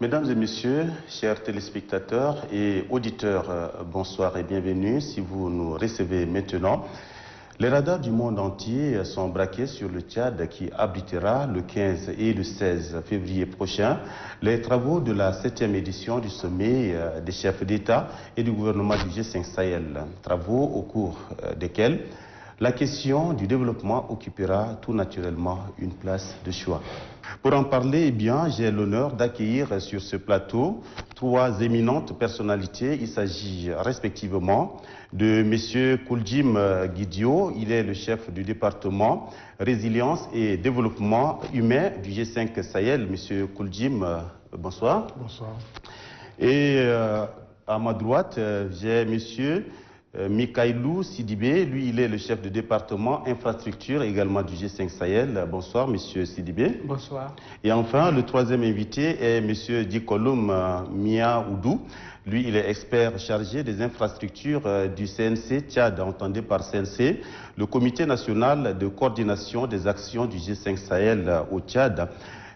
Mesdames et messieurs, chers téléspectateurs et auditeurs, bonsoir et bienvenue si vous nous recevez maintenant. Les radars du monde entier sont braqués sur le Tchad qui abritera le 15 et le 16 février prochain les travaux de la 7e édition du sommet des chefs d'État et du gouvernement du G5 Sahel. Travaux au cours desquels la question du développement occupera tout naturellement une place de choix. Pour en parler, j'ai l'honneur d'accueillir sur ce plateau trois éminentes personnalités. Il s'agit respectivement de M. Kouldjim Guidio, il est le chef du département Résilience et Développement Humain du G5 Sahel. M. Kouldjim, bonsoir. Bonsoir. Et à ma droite, j'ai M. Mikailou Sidibé, lui il est le chef de département infrastructure également du G5 Sahel. Bonsoir Monsieur Sidibé. Bonsoir. Et enfin le troisième invité est Monsieur Dikolum Miaoudou. Lui il est expert chargé des infrastructures du CNC Tchad. Entendez par CNC le Comité national de coordination des actions du G5 Sahel au Tchad.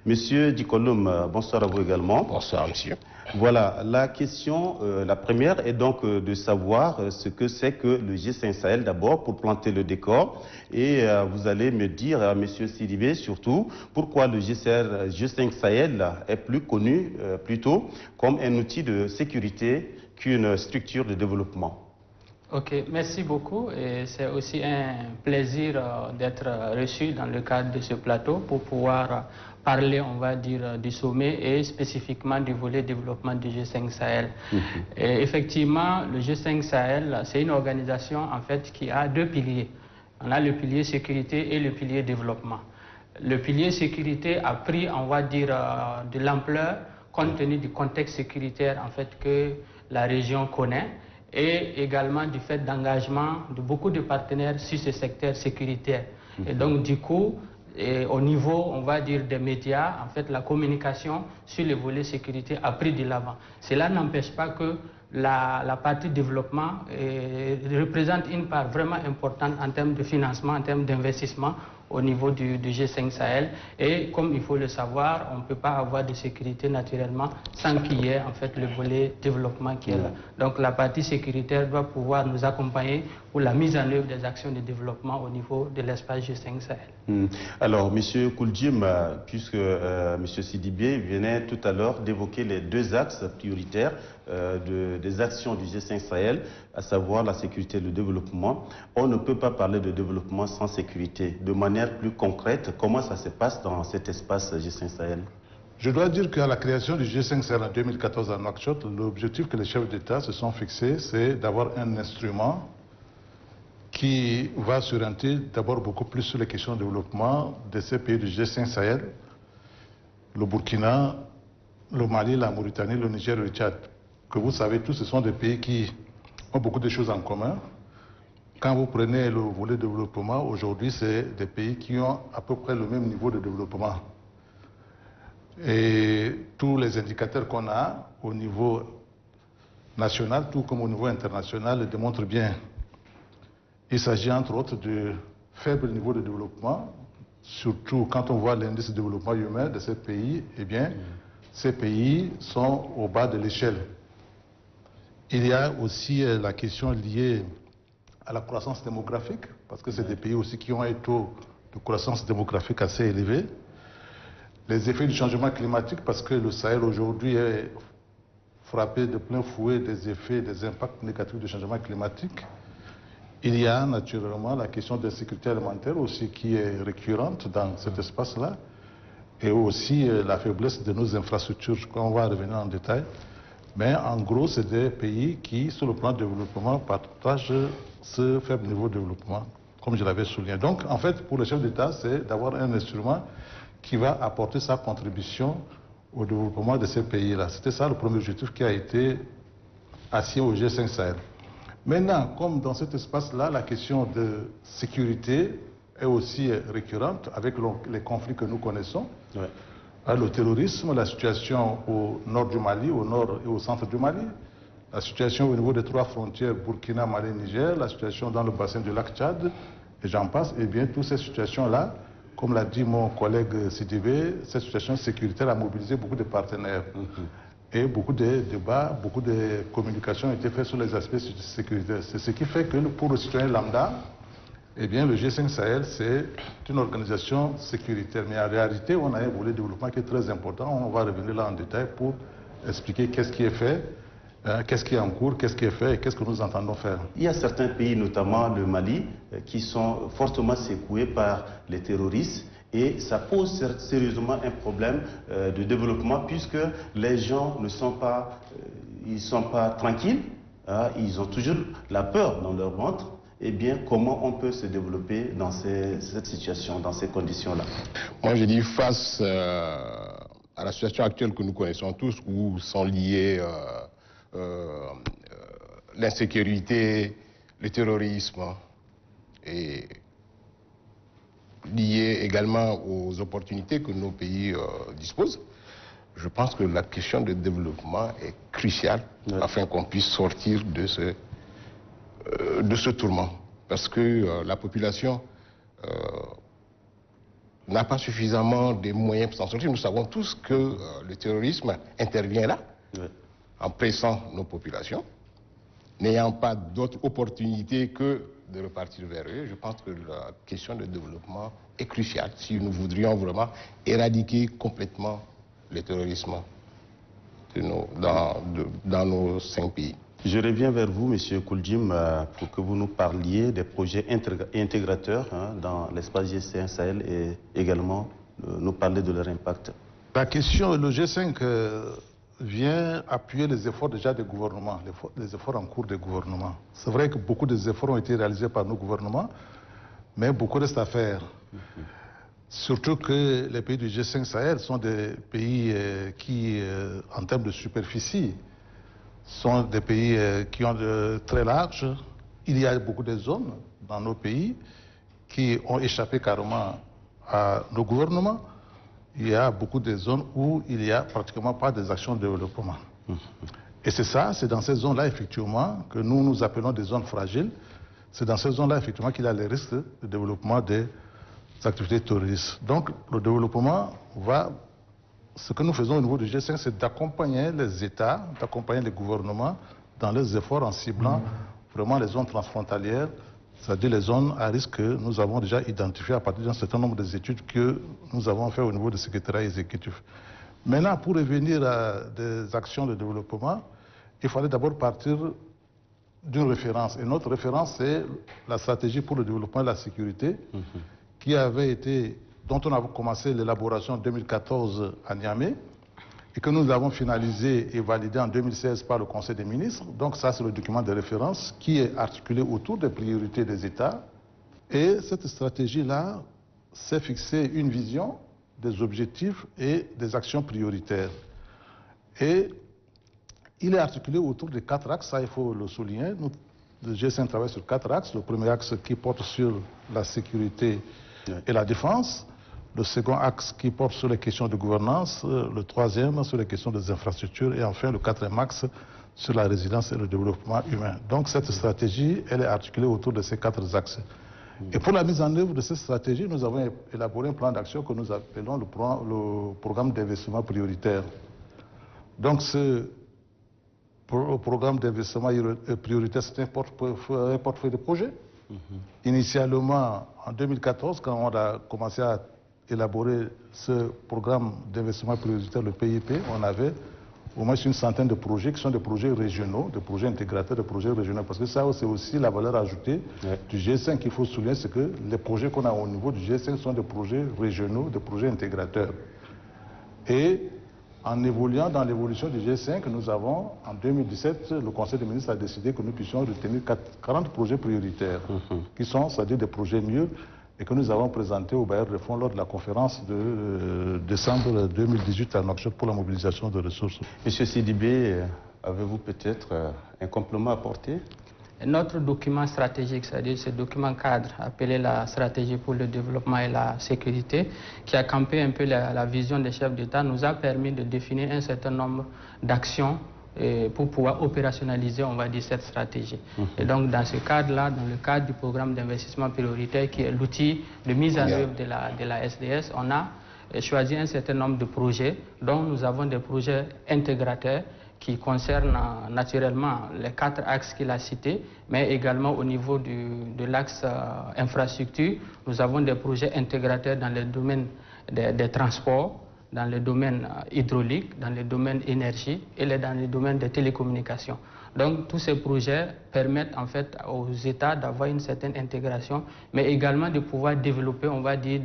Monsieur Dikolum, bonsoir à vous également. Bonsoir monsieur. Voilà, la question, la première est donc de savoir ce que c'est que le G5 Sahel d'abord pour planter le décor et vous allez me dire, Monsieur Sidibé surtout, pourquoi le G5 Sahel est plus connu plutôt comme un outil de sécurité qu'une structure de développement. Ok, merci beaucoup et c'est aussi un plaisir d'être reçu dans le cadre de ce plateau pour pouvoir parler, on va dire, du sommet et spécifiquement du volet développement du G5 Sahel. Et effectivement, le G5 Sahel, c'est une organisation en fait qui a deux piliers. On a le pilier sécurité et le pilier développement. Le pilier sécurité a pris, on va dire, de l'ampleur compte tenu du contexte sécuritaire en fait que la région connaît, et également du fait d'engagement de beaucoup de partenaires sur ce secteur sécuritaire. Et donc du coup, au niveau, on va dire, des médias, en fait, la communication sur les volets sécurité a pris de l'avant. Cela n'empêche pas que la partie développement représente une part vraiment importante en termes de financement, en termes d'investissement au niveau du G5 Sahel. Et comme il faut le savoir, on ne peut pas avoir de sécurité naturellement sans qu'il y ait en fait le volet développement qui est là. Donc la partie sécuritaire doit pouvoir nous accompagner pour la mise en œuvre des actions de développement au niveau de l'espace G5 Sahel. Alors, M. Kouldjim, puisque M. Sidibé venait tout à l'heure d'évoquer les deux axes prioritaires des actions du G5 Sahel, à savoir la sécurité et le développement, on ne peut pas parler de développement sans sécurité. De manière plus concrète, comment ça se passe dans cet espace G5 Sahel? Je dois dire qu'à la création du G5 Sahel en 2014 à Nouakchott, l'objectif que les chefs d'État se sont fixés, c'est d'avoir un instrument qui va s'orienter d'abord beaucoup plus sur les questions de développement de ces pays du G5 Sahel, le Burkina, le Mali, la Mauritanie, le Niger et le Tchad. Que vous savez tous, ce sont des pays qui ont beaucoup de choses en commun. Quand vous prenez le volet développement, aujourd'hui, c'est des pays qui ont à peu près le même niveau de développement. Et tous les indicateurs qu'on a au niveau national, tout comme au niveau international, le démontrent bien. Il s'agit entre autres de faible niveau de développement, surtout quand on voit l'indice de développement humain de ces pays, eh bien, ces pays sont au bas de l'échelle. Il y a aussi la question liée à la croissance démographique, parce que c'est des pays aussi qui ont un taux de croissance démographique assez élevé. Les effets du changement climatique, parce que le Sahel aujourd'hui est frappé de plein fouet des effets, des impacts négatifs du changement climatique. Il y a naturellement la question de la sécurité alimentaire aussi qui est récurrente dans cet espace-là, et aussi la faiblesse de nos infrastructures, qu'on va revenir en détail. Mais en gros, c'est des pays qui, sur le plan de développement, partagent ce faible niveau de développement, comme je l'avais souligné. Donc, en fait, pour le chef d'État, c'est d'avoir un instrument qui va apporter sa contribution au développement de ces pays-là. C'était ça le premier objectif qui a été assigné au G5 Sahel. Maintenant, comme dans cet espace-là, la question de sécurité est aussi récurrente avec les conflits que nous connaissons. Ouais. Le terrorisme, la situation au nord du Mali, au nord et au centre du Mali, la situation au niveau des trois frontières Burkina, Mali, Niger, la situation dans le bassin du lac Tchad, et j'en passe, et bien toutes ces situations-là comme l'a dit mon collègue Sidibé, cette situation sécuritaire a mobilisé beaucoup de partenaires. Et beaucoup de débats, beaucoup de communications ont été faites sur les aspects sécuritaires. C'est ce qui fait que pour le citoyen lambda, eh bien, le G5 Sahel, c'est une organisation sécuritaire. Mais en réalité, on a un volet développement qui est très important. On va revenir là en détail pour expliquer qu'est-ce qui est fait, qu'est-ce qui est en cours, qu'est-ce qui est fait et qu'est-ce que nous entendons faire. Il y a certains pays, notamment le Mali, qui sont fortement secoués par les terroristes. Et ça pose sérieusement un problème de développement puisque les gens ne sont pas, ils sont pas tranquilles, hein, ils ont toujours la peur dans leur ventre. Eh bien, comment on peut se développer dans cette situation, dans ces conditions-là? Moi, je dis face à la situation actuelle que nous connaissons tous, où sont liés l'insécurité, le terrorisme et lié également aux opportunités que nos pays disposent, je pense que la question de développement est cruciale afin qu'on puisse sortir de ce tourment. Parce que la population n'a pas suffisamment de moyens pour s'en sortir. Nous savons tous que le terrorisme intervient là, en pressant nos populations, n'ayant pas d'autre opportunité que de repartir vers eux. Je pense que la question de développement est cruciale si nous voudrions vraiment éradiquer complètement le terrorisme dans nos 5 pays. Je reviens vers vous, M. Kouldjim, pour que vous nous parliez des projets intégrateurs dans l'espace G5 Sahel et également nous parler de leur impact. La question, le G5 vient appuyer les efforts déjà des gouvernements, les efforts en cours des gouvernements. C'est vrai que beaucoup des efforts ont été réalisés par nos gouvernements, mais beaucoup reste à faire. Surtout que les pays du G5 Sahel sont des pays qui, en termes de superficie, sont des pays qui ont très large. Il y a beaucoup de zones dans nos pays qui ont échappé carrément à nos gouvernements. Il y a beaucoup de zones où il n'y a pratiquement pas des actions de développement. Et c'est dans ces zones-là, effectivement, que nous appelons des zones fragiles. C'est dans ces zones-là, effectivement, qu'il y a les risques de développement des activités terroristes. Donc, le développement va... Ce que nous faisons au niveau du G5, c'est d'accompagner les États, d'accompagner les gouvernements dans leurs efforts en ciblant vraiment les zones transfrontalières, c'est-à-dire les zones à risque que nous avons déjà identifiées à partir d'un certain nombre d'études que nous avons fait au niveau du secrétariat exécutif. Maintenant, pour revenir à des actions de développement, il fallait d'abord partir d'une référence. Et notre référence, c'est la stratégie pour le développement et la sécurité, qui avait été, dont on a commencé l'élaboration en 2014 à Niamey, et que nous avons finalisé et validé en 2016 par le Conseil des ministres. Donc ça, c'est le document de référence qui est articulé autour des priorités des États. Et cette stratégie-là s'est fixée une vision, des objectifs et des actions prioritaires. Et il est articulé autour de 4 axes, ça il faut le souligner. Le G5 travaille sur 4 axes. Le premier axe qui porte sur la sécurité et la défense. Le second axe qui porte sur les questions de gouvernance, le troisième sur les questions des infrastructures et enfin le quatrième axe sur la résilience et le développement humain. Donc cette stratégie, elle est articulée autour de ces 4 axes. Et pour la mise en œuvre de cette stratégie, nous avons élaboré un plan d'action que nous appelons le programme d'investissement prioritaire. Donc ce programme d'investissement prioritaire, c'est un portefeuille de projets. Initialement, en 2014, quand on a commencé à élaborer ce programme d'investissement prioritaire, le PIP, on avait au moins une centaine de projets qui sont des projets régionaux, des projets intégrateurs, des projets régionaux. Parce que ça, c'est aussi la valeur ajoutée du G5 qu'il faut souligner, c'est que les projets qu'on a au niveau du G5 sont des projets régionaux, des projets intégrateurs. Et en évoluant dans l'évolution du G5, nous avons, en 2017, le Conseil des ministres a décidé que nous puissions retenir 40 projets prioritaires, qui sont, c'est-à-dire des projets mûrs, et que nous avons présenté au bailleur de fonds lors de la conférence de décembre 2018 à Nouakchott pour la mobilisation de ressources. Monsieur Sidibé, avez-vous peut-être un complément à apporter? Notre document stratégique, c'est-à-dire ce document cadre appelé la stratégie pour le développement et la sécurité, qui a campé un peu la vision des chefs d'État, nous a permis de définir un certain nombre d'actions pour pouvoir opérationnaliser, on va dire, cette stratégie. Et donc, dans ce cadre-là, dans le cadre du programme d'investissement prioritaire, qui est l'outil de mise en œuvre de la SDS, on a choisi un certain nombre de projets, dont nous avons des projets intégrateurs qui concernent naturellement les 4 axes qu'il a cités, mais également au niveau de l'axe infrastructure, nous avons des projets intégrateurs dans le domaine des transports, dans le domaine hydraulique, dans le domaine énergie et dans le domaine des télécommunications. Donc tous ces projets permettent en fait aux États d'avoir une certaine intégration, mais également de pouvoir développer, on va dire,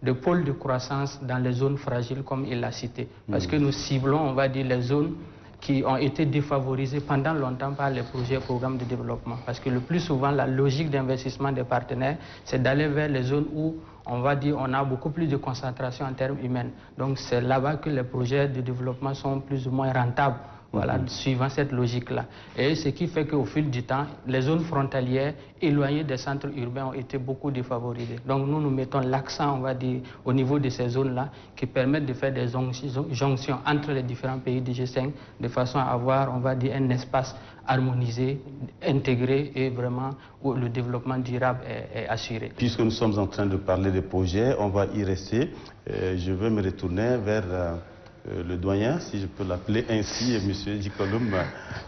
des pôles de croissance dans les zones fragiles comme il l'a cité. Parce que nous ciblons, on va dire, les zones qui ont été défavorisées pendant longtemps par les projets et programmes de développement. Parce que le plus souvent, la logique d'investissement des partenaires, c'est d'aller vers les zones où, on va dire, on a beaucoup plus de concentration en termes humains. Donc c'est là-bas que les projets de développement sont plus ou moins rentables. Voilà, suivant cette logique-là. Et ce qui fait qu'au fil du temps, les zones frontalières éloignées des centres urbains ont été beaucoup défavorisées. Donc nous mettons l'accent, on va dire, au niveau de ces zones-là, qui permettent de faire des jonctions entre les différents pays du G5, de façon à avoir, on va dire, un espace harmonisé, intégré et vraiment où le développement durable est assuré. Puisque nous sommes en train de parler des projets, on va y rester. Je veux me retourner vers le doyen, si je peux l'appeler ainsi, M. Djikolum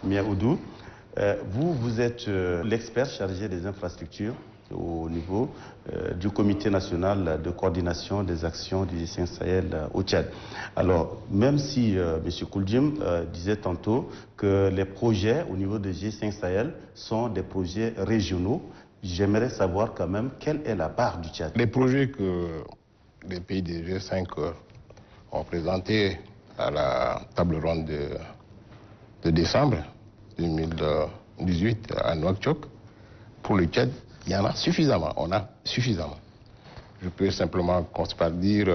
Miaoudou. Vous êtes l'expert chargé des infrastructures au niveau du Comité national de coordination des actions du G5 Sahel au Tchad. Alors, même si M. Kouldjim disait tantôt que les projets au niveau du G5 Sahel sont des projets régionaux, j'aimerais savoir quand même quelle est la part du Tchad. Les projets que les pays du G5 ont présenté à la table ronde de décembre 2018 à Nouakchott, pour le Tchad, il y en a suffisamment. On a suffisamment. Je peux simplement commencer par dire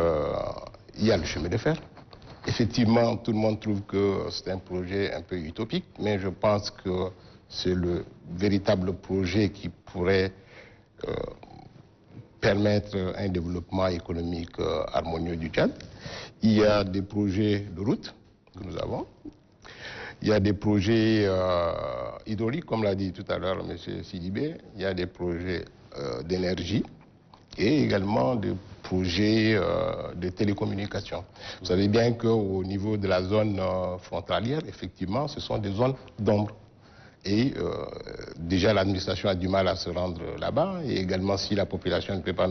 il y a le chemin de fer. Effectivement, tout le monde trouve que c'est un projet un peu utopique, mais je pense que c'est le véritable projet qui pourrait permettre un développement économique harmonieux du Tchad. Il y a des projets de route que nous avons. Il y a des projets hydrauliques, comme l'a dit tout à l'heure M. Sidibé. Il y a des projets d'énergie et également des projets de télécommunications. Vous savez bien qu'au niveau de la zone frontalière, effectivement, ce sont des zones d'ombre. Et déjà l'administration a du mal à se rendre là-bas, et également si la population ne peut pas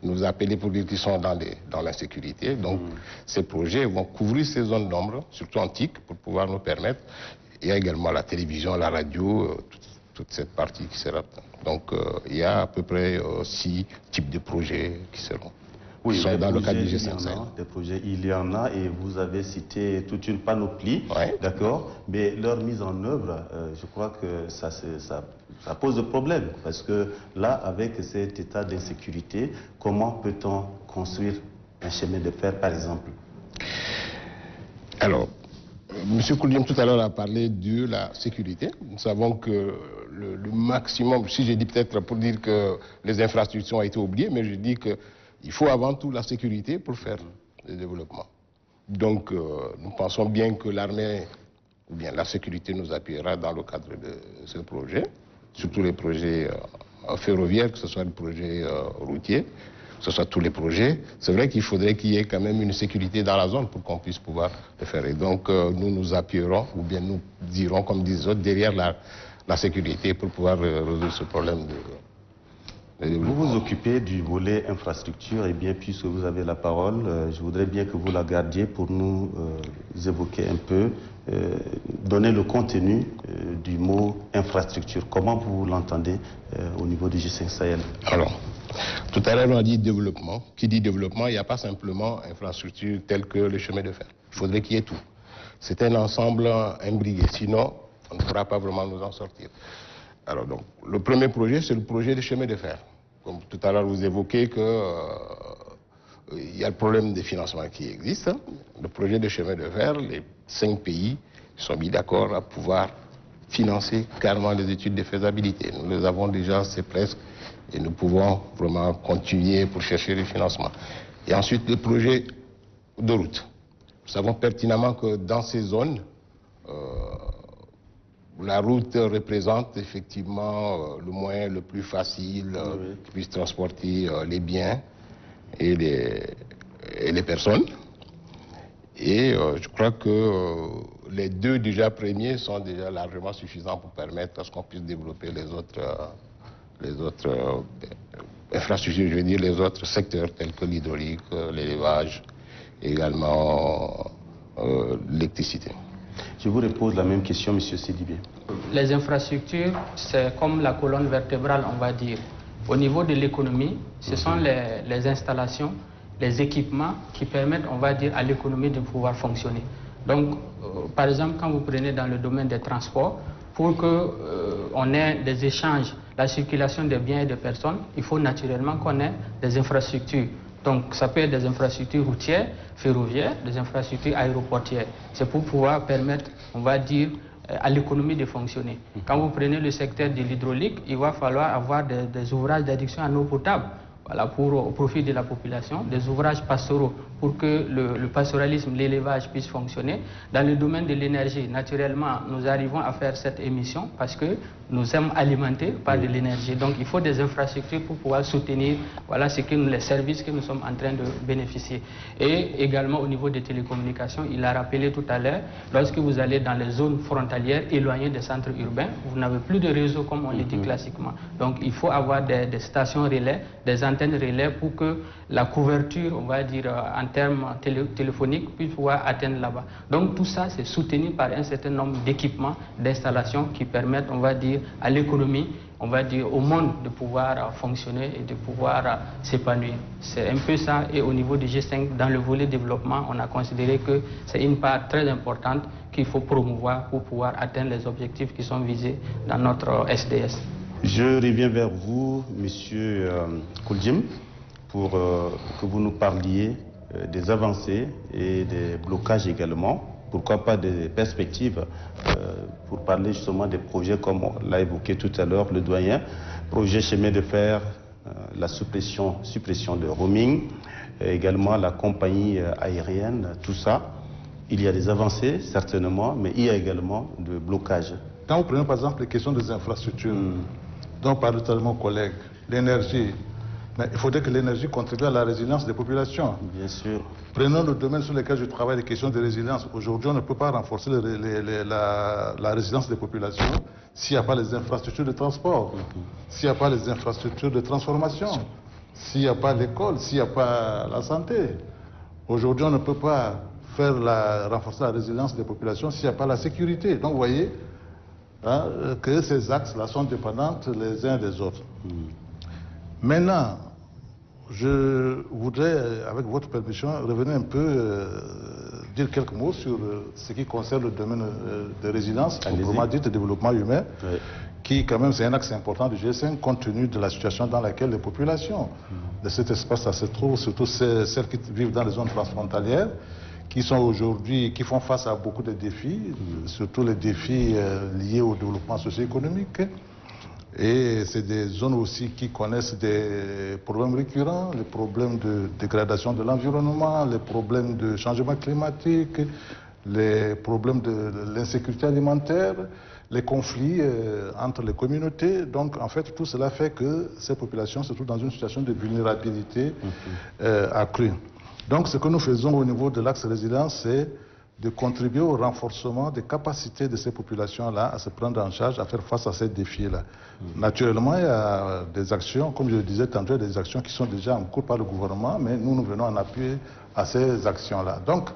nous appeler pour dire qu'ils sont dans l'insécurité. Donc ces projets vont couvrir ces zones d'ombre, surtout antiques, pour pouvoir nous permettre. Il y a également la télévision, la radio, toute cette partie qui sera. Donc il y a à peu près 6 types de projets qui seront. Oui, dans le cadre du G5 Sahel. Des projets, il y en a, et vous avez cité toute une panoplie, d'accord, mais leur mise en œuvre, je crois que ça pose de problème, parce que là, avec cet état d'insécurité, comment peut-on construire un chemin de fer, par exemple? Alors, M. Kouldjim tout à l'heure a parlé de la sécurité. Nous savons que le maximum, si j'ai dit peut-être pour dire que les infrastructures ont été oubliées, mais je dis que il faut avant tout la sécurité pour faire le développement. Donc, nous pensons bien que l'armée, ou bien la sécurité nous appuiera dans le cadre de ce projet, surtout les projets ferroviaires, que ce soit les projets routiers, que ce soit tous les projets. C'est vrai qu'il faudrait qu'il y ait quand même une sécurité dans la zone pour qu'on puisse pouvoir le faire. Et donc, nous nous appuierons, ou bien nous dirons, comme disent les autres, derrière la sécurité pour pouvoir résoudre ce problème de... Vous vous occupez du volet infrastructure, et bien puisque vous avez la parole, je voudrais bien que vous la gardiez pour nous évoquer un peu, donner le contenu du mot infrastructure. Comment vous l'entendez au niveau du G5 Sahel? Alors, tout à l'heure on a dit développement. Qui dit développement, il n'y a pas simplement infrastructure telle que le chemin de fer. Il faudrait qu'il y ait tout. C'est un ensemble imbriqué, sinon on ne pourra pas vraiment nous en sortir. Alors donc, le premier projet, c'est le projet de chemin de fer. Comme tout à l'heure, vous évoquez qu'il y a le problème des financements qui existe. Le projet de chemin de fer, les 5 pays sont mis d'accord à pouvoir financer carrément les études de faisabilité. Nous les avons déjà, c'est presque, et nous pouvons vraiment continuer pour chercher les financements. Et ensuite, le projet de route. Nous savons pertinemment que dans ces zones, la route représente effectivement le moyen le plus facile qui puisse transporter les biens et les personnes. Et je crois que les deux déjà premiers sont déjà largement suffisants pour permettre à ce qu'on puisse développer les autres infrastructures, je veux dire les autres secteurs tels que l'hydraulique, l'élevage et également l'électricité. Je vous repose la même question, M. Sidibé. Les infrastructures, c'est comme la colonne vertébrale, on va dire. Au niveau de l'économie, ce sont les installations, les équipements qui permettent, on va dire, à l'économie de pouvoir fonctionner. Donc, par exemple, quand vous prenez dans le domaine des transports, pour qu'on ait des échanges, la circulation des biens et des personnes, il faut naturellement qu'on ait des infrastructures. Donc, ça peut être des infrastructures routières, ferroviaires, des infrastructures aéroportières. C'est pour pouvoir permettre, on va dire, à l'économie de fonctionner. Quand vous prenez le secteur de l'hydraulique, il va falloir avoir des ouvrages d'adduction en eau potable. Voilà, au profit de la population, des ouvrages pastoraux pour que le pastoralisme, l'élevage puisse fonctionner. Dans le domaine de l'énergie, naturellement, nous arrivons à faire cette émission parce que nous sommes alimentés par de l'énergie. Donc, il faut des infrastructures pour pouvoir soutenir les services que nous sommes en train de bénéficier. Et également au niveau des télécommunications, il a rappelé tout à l'heure, lorsque vous allez dans les zones frontalières éloignées des centres urbains, vous n'avez plus de réseau comme on le dit classiquement. Donc, il faut avoir des stations relais, des antennes relais pour que la couverture, on va dire, en termes téléphoniques, puisse pouvoir atteindre là-bas. Donc tout ça, c'est soutenu par un certain nombre d'équipements, d'installations qui permettent, on va dire, à l'économie, on va dire, au monde de pouvoir fonctionner et de pouvoir s'épanouir. C'est un peu ça. Et au niveau du G5, dans le volet développement, on a considéré que c'est une part très importante qu'il faut promouvoir pour pouvoir atteindre les objectifs qui sont visés dans notre SDS. Je reviens vers vous, Monsieur Kouldjim, pour que vous nous parliez des avancées et des blocages également. Pourquoi pas des perspectives pour parler justement des projets comme l'a évoqué tout à l'heure le doyen, projet chemin de fer, la suppression de roaming, également la compagnie aérienne, tout ça. Il y a des avancées certainement, mais il y a également des blocages. Quand vous prenez par exemple les questions des infrastructures, dont parlait tout à l'heure mon collègue, l'énergie, mais il faudrait que l'énergie contribue à la résilience des populations. Bien sûr. Prenons le domaine sur lequel je travaille, les questions de résilience. Aujourd'hui, on ne peut pas renforcer la résilience des populations s'il n'y a pas les infrastructures de transport, s'il n'y a pas les infrastructures de transformation, s'il n'y a pas l'école, s'il n'y a pas la santé. Aujourd'hui, on ne peut pas renforcer la résilience des populations s'il n'y a pas la sécurité. Donc, vous voyez que ces axes-là sont dépendants les uns des autres. Maintenant, je voudrais, avec votre permission, revenir un peu, dire quelques mots sur ce qui concerne le domaine de résilience, proprement dit, de développement humain, qui quand même c'est un axe important du G5 compte tenu de la situation dans laquelle les populations de cet espace se trouvent, surtout celles qui vivent dans les zones transfrontalières, qui sont aujourd'hui, qui font face à beaucoup de défis, surtout les défis liés au développement socio-économique. Et c'est des zones aussi qui connaissent des problèmes récurrents, les problèmes de dégradation de l'environnement, les problèmes de changement climatique, les problèmes de l'insécurité alimentaire, les conflits entre les communautés. Donc en fait tout cela fait que ces populations se trouvent dans une situation de vulnérabilité accrue. Donc ce que nous faisons au niveau de l'axe résilience, c'est de contribuer au renforcement des capacités de ces populations-là à se prendre en charge, à faire face à ces défis-là. Naturellement, il y a des actions, comme je le disais tantôt, des actions qui sont déjà en cours par le gouvernement, mais nous venons en appui à ces actions-là. Donc,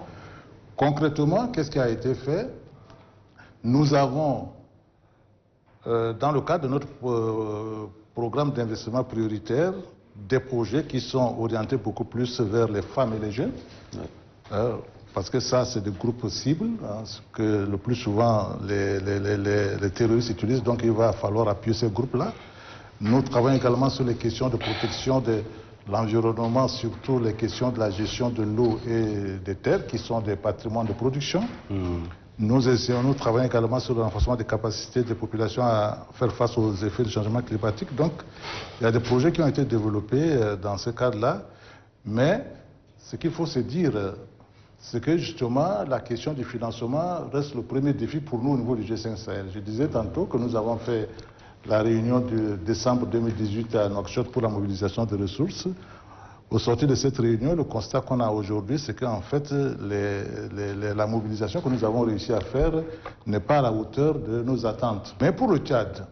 concrètement, qu'est-ce qui a été fait? Nous avons, dans le cadre de notre programme d'investissement prioritaire, des projets qui sont orientés beaucoup plus vers les femmes et les jeunes. Parce que ça, c'est des groupes cibles, ce que le plus souvent les terroristes utilisent, donc il va falloir appuyer ces groupes-là. Nous travaillons également sur les questions de protection de l'environnement, surtout les questions de la gestion de l'eau et des terres, qui sont des patrimoines de production. Nous travaillons également sur le renforcement des capacités des populations à faire face aux effets du changement climatique. Donc, il y a des projets qui ont été développés dans ce cadre-là, mais ce qu'il faut se dire, c'est que justement la question du financement reste le premier défi pour nous au niveau du G5 Sahel. Je disais tantôt que nous avons fait la réunion de décembre 2018 à Nouakchott pour la mobilisation des ressources. Au sortir de cette réunion, le constat qu'on a aujourd'hui, c'est qu'en fait, la mobilisation que nous avons réussi à faire n'est pas à la hauteur de nos attentes. Mais pour le Tchad,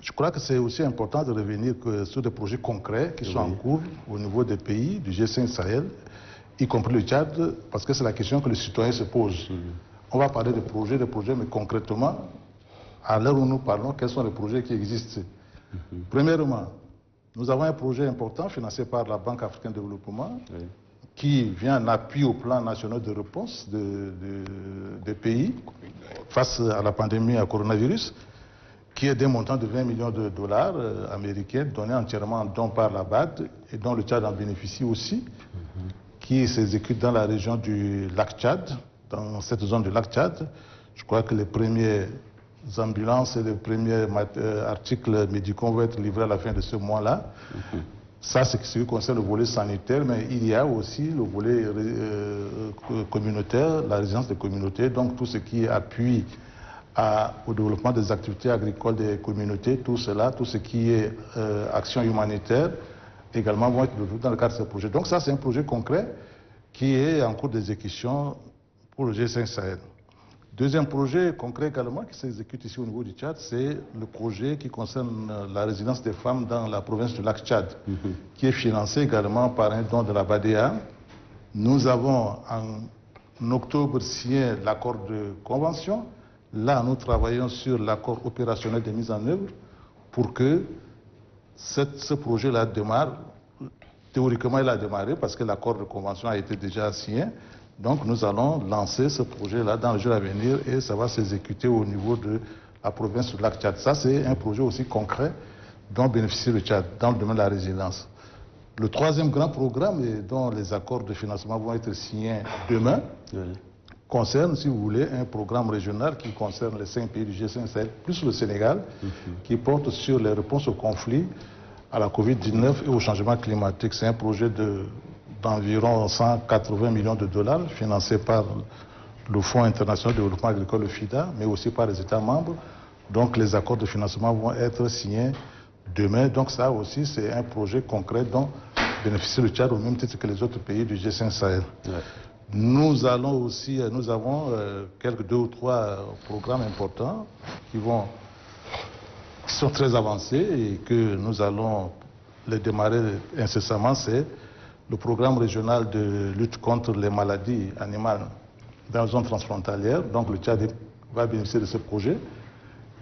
je crois que c'est aussi important de revenir sur des projets concrets qui sont en cours au niveau des pays du G5 Sahel, y compris le Tchad, parce que c'est la question que les citoyens se posent. On va parler de projets, mais concrètement, à l'heure où nous parlons, quels sont les projets qui existent? Premièrement, nous avons un projet important financé par la Banque africaine de développement qui vient en appui au plan national de réponse des pays face à la pandémie à coronavirus, qui est d'un montant de 20 millions de dollars américains donnés entièrement en don par la BAD et dont le Tchad en bénéficie aussi, qui s'exécute dans la région du lac Tchad, dans cette zone du lac Tchad. Je crois que les premières ambulances et les premiers articles médicaux vont être livrés à la fin de ce mois-là. Ça, c'est ce qui concerne le volet sanitaire, mais il y a aussi le volet communautaire, la résilience des communautés, donc tout ce qui appuie au développement des activités agricoles des communautés, tout cela, tout ce qui est action humanitaire, également vont être dans le cadre de ce projet. Donc ça, c'est un projet concret qui est en cours d'exécution pour le G5 Sahel. Deuxième projet concret également qui s'exécute ici au niveau du Tchad, c'est le projet qui concerne la résidence des femmes dans la province du lac Tchad, qui est financé également par un don de la BADEA. Nous avons en octobre signé l'accord de convention. Là, nous travaillons sur l'accord opérationnel de mise en œuvre pour que ce projet-là démarre. Théoriquement, il a démarré parce que l'accord de convention a été déjà signé. Donc, nous allons lancer ce projet-là dans le jour à venir et ça va s'exécuter au niveau de la province du lac Tchad. Ça, c'est un projet aussi concret dont bénéficie le Tchad dans le domaine de la résilience. Le troisième grand programme et dont les accords de financement vont être signés demain concerne, si vous voulez, un programme régional qui concerne les 5 pays du G5 Sahel, plus le Sénégal, qui porte sur les réponses au conflit, à la Covid-19 et au changement climatique. C'est un projet d'environ 180 millions de dollars financé par le Fonds international de développement agricole, le FIDA, mais aussi par les États membres. Donc les accords de financement vont être signés demain. Donc ça aussi, c'est un projet concret dont bénéficie le Tchad au même titre que les autres pays du G5 Sahel. Nous avons quelques 2 ou 3 programmes importants qui sont très avancés et que nous allons les démarrer incessamment. C'est le programme régional de lutte contre les maladies animales dans la zone transfrontalière. Donc le Tchad va bénéficier de ce projet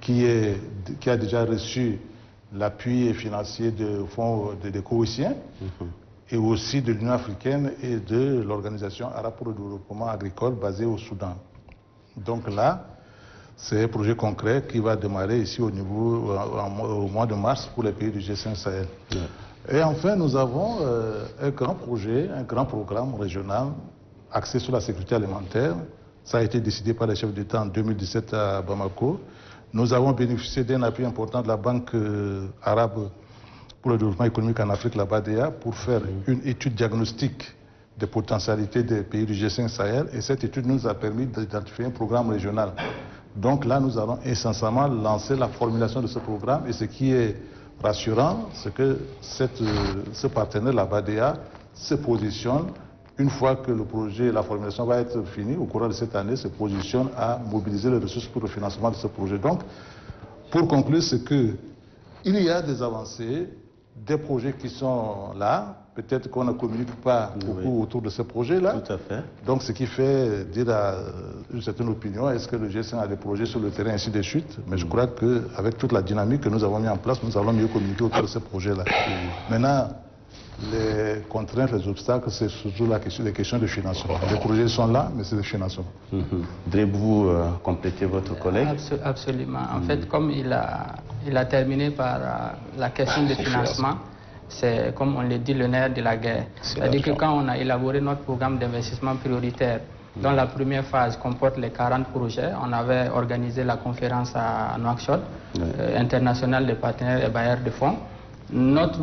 qui a déjà reçu l'appui financier de fonds des Koweïtiens et aussi de l'Union africaine et de l'Organisation arabe pour le développement agricole basée au Soudan. Donc là, c'est un projet concret qui va démarrer ici au mois de mars pour les pays du G5 Sahel. Et enfin, nous avons un grand projet, un grand programme régional axé sur la sécurité alimentaire. Ça a été décidé par les chefs d'État en 2017 à Bamako. Nous avons bénéficié d'un appui important de la Banque arabe pour le développement économique en Afrique, la BADEA, pour faire une étude diagnostique des potentialités des pays du G5 Sahel. Et cette étude nous a permis d'identifier un programme régional. Donc là, nous allons essentiellement lancer la formulation de ce programme. Et ce qui est rassurant, c'est que ce partenaire, la BADEA, se positionne, une fois que le projet, la formulation va être finie, au cours de cette année, se positionne à mobiliser les ressources pour le financement de ce projet. Donc, pour conclure, c'est qu'il y a des avancées, des projets qui sont là. Peut-être qu'on ne communique pas beaucoup autour de ce projet-là. Tout à fait. Donc, ce qui fait dire à une certaine opinion, est-ce que le G5 a des projets sur le terrain, ainsi de suite. Mais je crois qu'avec toute la dynamique que nous avons mis en place, nous allons mieux communiquer autour de ce projet-là. Maintenant, les contraintes, les obstacles, c'est surtout les questions de financement. Les projets sont là, mais c'est le financement. Voudrez-vous compléter votre collègue? Absolument. En fait, comme il a terminé par la question de financement, c'est, comme on le dit, le nerf de la guerre. C'est-à-dire que quand on a élaboré notre programme d'investissement prioritaire, dont la première phase comporte les 40 projets, on avait organisé la conférence à Nouakchott, internationale des partenaires et bailleurs de fonds. Notre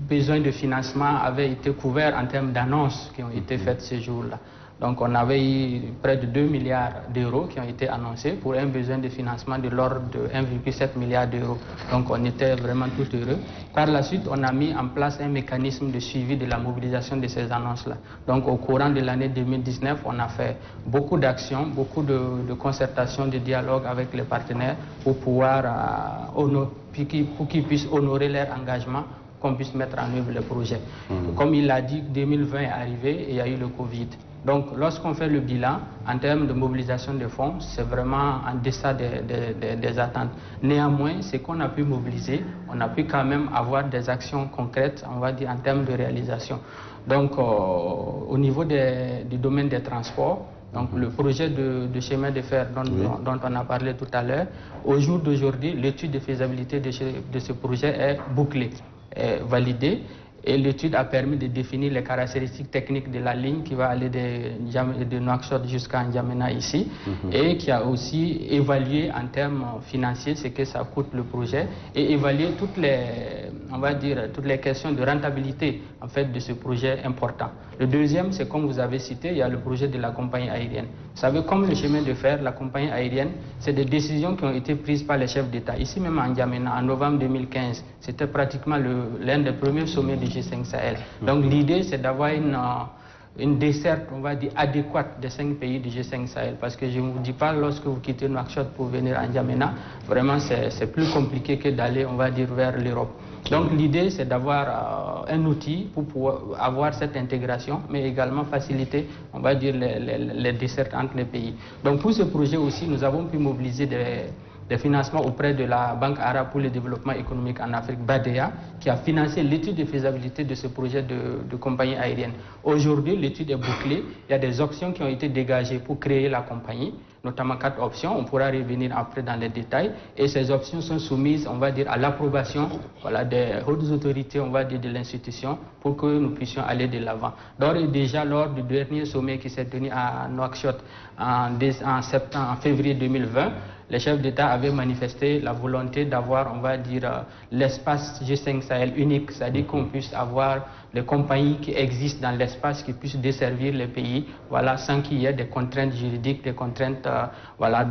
besoin de financement avait été couvert en termes d'annonces qui ont été faites ce jour-là. Donc on avait eu près de 2 milliards d'euros qui ont été annoncés pour un besoin de financement de l'ordre de 1,7 milliard d'euros. Donc on était vraiment tout heureux. Par la suite, on a mis en place un mécanisme de suivi de la mobilisation de ces annonces-là. Donc au courant de l'année 2019, on a fait beaucoup d'actions, beaucoup de concertations, de dialogue avec les partenaires pour pouvoir pour qu'ils puissent honorer leur engagement, qu'on puisse mettre en œuvre le projet. Comme il l'a dit, 2020 est arrivé et il y a eu le Covid. Donc lorsqu'on fait le bilan, en termes de mobilisation de fonds, c'est vraiment en deçà des attentes. Néanmoins, ce qu'on a pu mobiliser, on a pu quand même avoir des actions concrètes, on va dire, en termes de réalisation. Donc au niveau du domaine des transports, donc le projet de chemin de fer dont on a parlé tout à l'heure, au jour d'aujourd'hui, l'étude de faisabilité de ce projet est bouclée, est validée. Et l'étude a permis de définir les caractéristiques techniques de la ligne qui va aller de Nouakchott jusqu'à N'Djamena ici, et qui a aussi évalué en termes financiers ce que ça coûte le projet et évalué toutes les questions de rentabilité en fait de ce projet important. Le deuxième, c'est comme vous avez cité, il y a le projet de la compagnie aérienne. Vous savez, comme le chemin de fer, la compagnie aérienne, c'est des décisions qui ont été prises par les chefs d'État. Ici même en N'Djamena, en novembre 2015, c'était pratiquement l'un des premiers sommets du G5 Sahel. Donc l'idée, c'est d'avoir une desserte, on va dire, adéquate des 5 pays du G5 Sahel. Parce que je ne vous dis pas, lorsque vous quittez Nouakchott pour venir à N'Djamena, vraiment c'est plus compliqué que d'aller, on va dire, vers l'Europe. Donc l'idée, c'est d'avoir un outil pour pouvoir avoir cette intégration, mais également faciliter, on va dire, les dessertes entre les pays. Donc pour ce projet aussi, nous avons pu mobiliser des financements auprès de la Banque arabe pour le développement économique en Afrique, BADEA, qui a financé l'étude de faisabilité de ce projet de compagnie aérienne. Aujourd'hui, l'étude est bouclée. Il y a des options qui ont été dégagées pour créer la compagnie, notamment 4 options. On pourra revenir après dans les détails. Et ces options sont soumises, on va dire, à l'approbation des hautes autorités, on va dire, de l'institution pour que nous puissions aller de l'avant. D'ores et déjà, lors du dernier sommet qui s'est tenu à Nouakchott en février 2020, les chefs d'État avaient manifesté la volonté d'avoir, on va dire, l'espace G5 Sahel unique, c'est-à-dire qu'on puisse avoir des compagnies qui existent dans l'espace, qui puissent desservir les pays, sans qu'il y ait des contraintes juridiques, des contraintes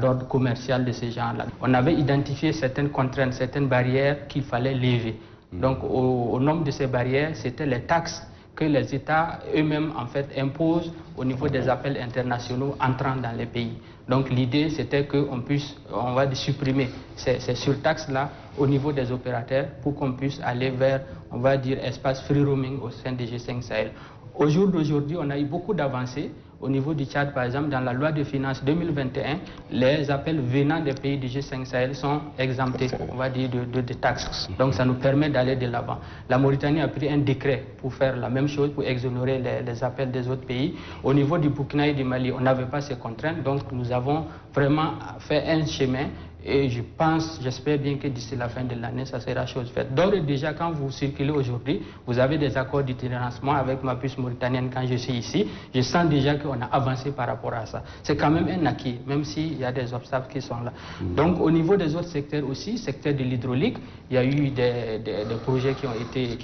d'ordre commercial de ces gens-là. On avait identifié certaines contraintes, certaines barrières qu'il fallait lever. Donc au nombre de ces barrières, c'était les taxes que les États eux-mêmes en fait imposent au niveau des appels internationaux entrant dans les pays. Donc l'idée c'était qu'on puisse, on va supprimer ces surtaxes-là au niveau des opérateurs pour qu'on puisse aller vers, on va dire, espace free roaming au sein des G5 Sahel. Au jour d'aujourd'hui, on a eu beaucoup d'avancées. Au niveau du Tchad, par exemple, dans la loi de finances 2021, les appels venant des pays du G5 Sahel sont exemptés, on va dire, de taxes. Donc ça nous permet d'aller de l'avant. La Mauritanie a pris un décret pour faire la même chose, pour exonérer les appels des autres pays. Au niveau du Burkina et du Mali, on n'avait pas ces contraintes, donc nous avons vraiment fait un chemin. Et je pense, j'espère bien que d'ici la fin de l'année, ça sera chose faite. D'ores et déjà, quand vous circulez aujourd'hui, vous avez des accords d'itinerancement avec ma puce mauritanienne quand je suis ici. Je sens déjà qu'on a avancé par rapport à ça. C'est quand même un acquis, même s'il y a des obstacles qui sont là. Donc au niveau des autres secteurs aussi, secteur de l'hydraulique, il y a eu des projets qui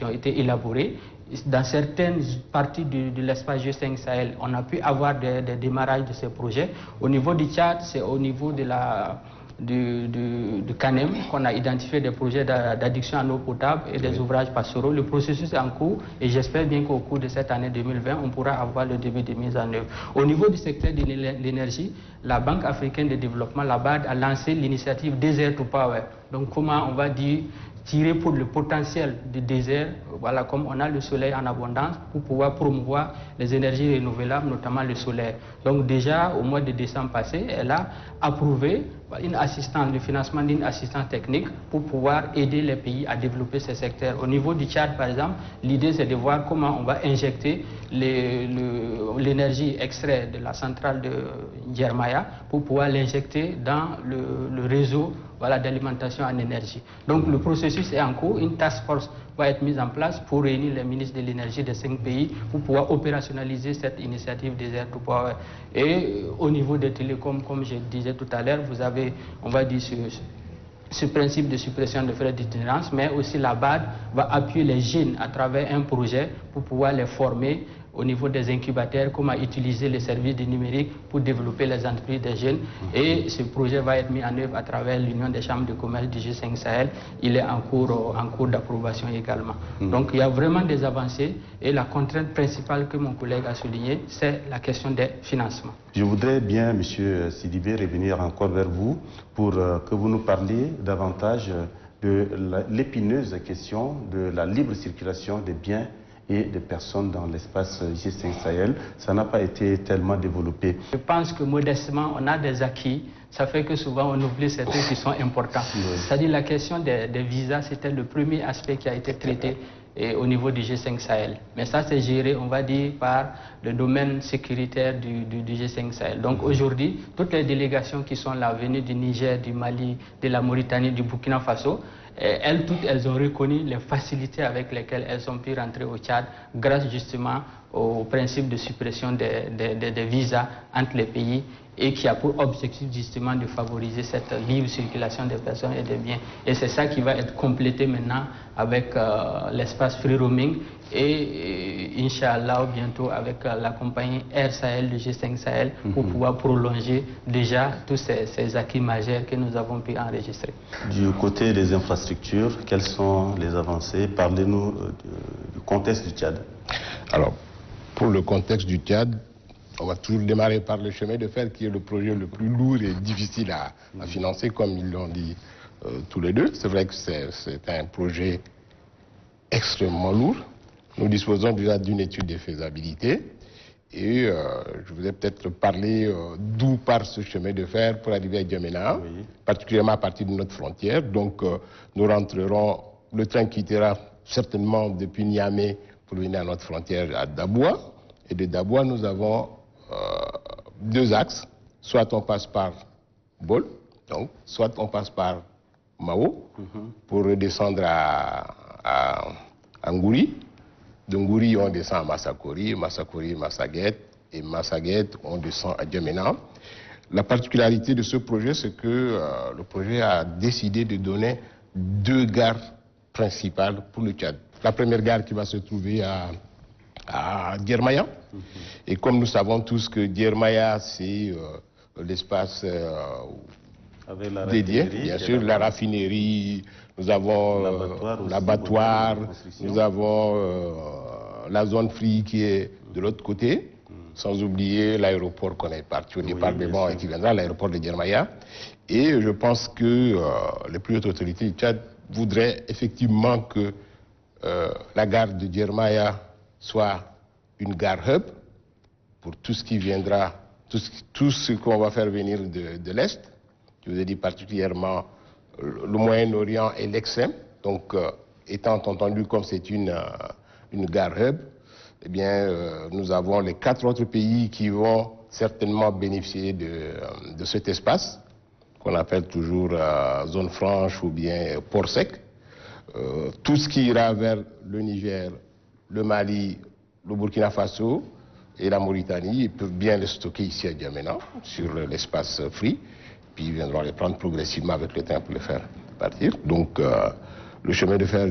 ont été élaborés. Dans certaines parties de l'espace G5 Sahel, on a pu avoir des démarrages de ces projets. Au niveau du Tchad, c'est au niveau de Canem qu'on a identifié des projets d'adduction en eau potable et des ouvrages pastoraux. Le processus est en cours et j'espère bien qu'au cours de cette année 2020, on pourra avoir le début de mise en œuvre. Au niveau du secteur de l'énergie, la Banque africaine de développement, la BAD, a lancé l'initiative Desert to Power. Donc comment on va dire tirer pour le potentiel du désert, comme on a le soleil en abondance, pour pouvoir promouvoir les énergies renouvelables, notamment le solaire. Donc déjà, au mois de décembre passé, elle a approuvé le financement d'une assistance technique pour pouvoir aider les pays à développer ces secteurs. Au niveau du Tchad, par exemple, l'idée c'est de voir comment on va injecter l'énergie extraite de la centrale de Djermaya pour pouvoir l'injecter dans le réseau d'alimentation en énergie. Donc le processus est en cours, une task force va être mise en place pour réunir les ministres de l'énergie des 5 pays pour pouvoir opérationnaliser cette initiative Desert to Power. Et au niveau des télécoms, comme je disais tout à l'heure, vous avez, on va dire, ce principe de suppression de frais d'itinérance, mais aussi la BAD va appuyer les jeunes à travers un projet pour pouvoir les former au niveau des incubateurs, comment utiliser les services du numérique pour développer les entreprises des jeunes. Et ce projet va être mis en œuvre à travers l'Union des chambres de commerce du G5 Sahel. Il est en cours d'approbation également. Donc il y a vraiment des avancées et la contrainte principale que mon collègue a soulignée, c'est la question des financements. Je voudrais bien, M. Sidibé, revenir encore vers vous pour que vous nous parliez davantage de l'épineuse question de la libre circulation des biens et des personnes dans l'espace G5 Sahel. Ça n'a pas été tellement développé. Je pense que modestement, on a des acquis. Ça fait que souvent on oublie ces trucs qui sont importants. C'est-à-dire la question des visas, c'était le premier aspect qui a été traité au niveau du G5 Sahel. Mais ça, c'est géré, on va dire, par le domaine sécuritaire du G5 Sahel. Donc aujourd'hui, toutes les délégations qui sont là, venues du Niger, du Mali, de la Mauritanie, du Burkina Faso, elles ont reconnu les facilités avec lesquelles elles ont pu rentrer au Tchad grâce justement au principe de suppression des visas entre les pays et qui a pour objectif justement de favoriser cette libre circulation des personnes et des biens. Et c'est ça qui va être complété maintenant avec l'espace free roaming et Inch'Allah bientôt avec la compagnie Air Sahel, le G5 Sahel, pour pouvoir prolonger déjà tous ces acquis majeurs que nous avons pu enregistrer. Du côté des infrastructures, quelles sont les avancées? Parlez-nous du contexte du Tchad. Alors, pour le contexte du Tchad, on va toujours démarrer par le chemin de fer qui est le projet le plus lourd et difficile à financer, comme ils l'ont dit tous les deux. C'est vrai que c'est un projet extrêmement lourd. Nous disposons déjà d'une étude de faisabilité et je voudrais peut-être parler d'où part ce chemin de fer pour arriver à Djamena, particulièrement à partir de notre frontière. Donc nous rentrerons, le train quittera certainement depuis Niamey pour venir à notre frontière à Daboua. Et de Daboua, nous avons deux axes. Soit on passe par Bol, donc, soit on passe par Mao pour redescendre à Ngouri. De Ngouri, on descend à Massakori, Massaguet, et Massaguet, on descend à Djamena. La particularité de ce projet, c'est que le projet a décidé de donner deux gares principales pour le Tchad. La première gare qui va se trouver à Djermaya. Et comme nous savons tous que Djermaya, c'est l'espace dédié, bien sûr, la raffinerie, nous avons l'abattoir, nous avons la zone free qui est de l'autre côté, sans oublier l'aéroport qu'on est parti au départ de Bon et qui viendra, l'aéroport de Djermaya. Et je pense que les plus hautes autorités du Tchad voudraient effectivement que la gare de Djermaya soit une gare hub pour tout ce qui viendra, tout ce qu'on va faire venir de l'Est. Je vous ai dit particulièrement le Moyen-Orient et l'Extrême. Donc, étant entendu comme c'est une gare hub, eh bien, nous avons les 4 autres pays qui vont certainement bénéficier de cet espace, qu'on appelle toujours zone franche ou bien port sec. Tout ce qui ira vers le Niger, le Mali, le Burkina Faso et la Mauritanie, ils peuvent bien les stocker ici à Djamena, sur l'espace free, puis ils viendront les prendre progressivement avec le temps pour les faire partir. Donc, le chemin de fer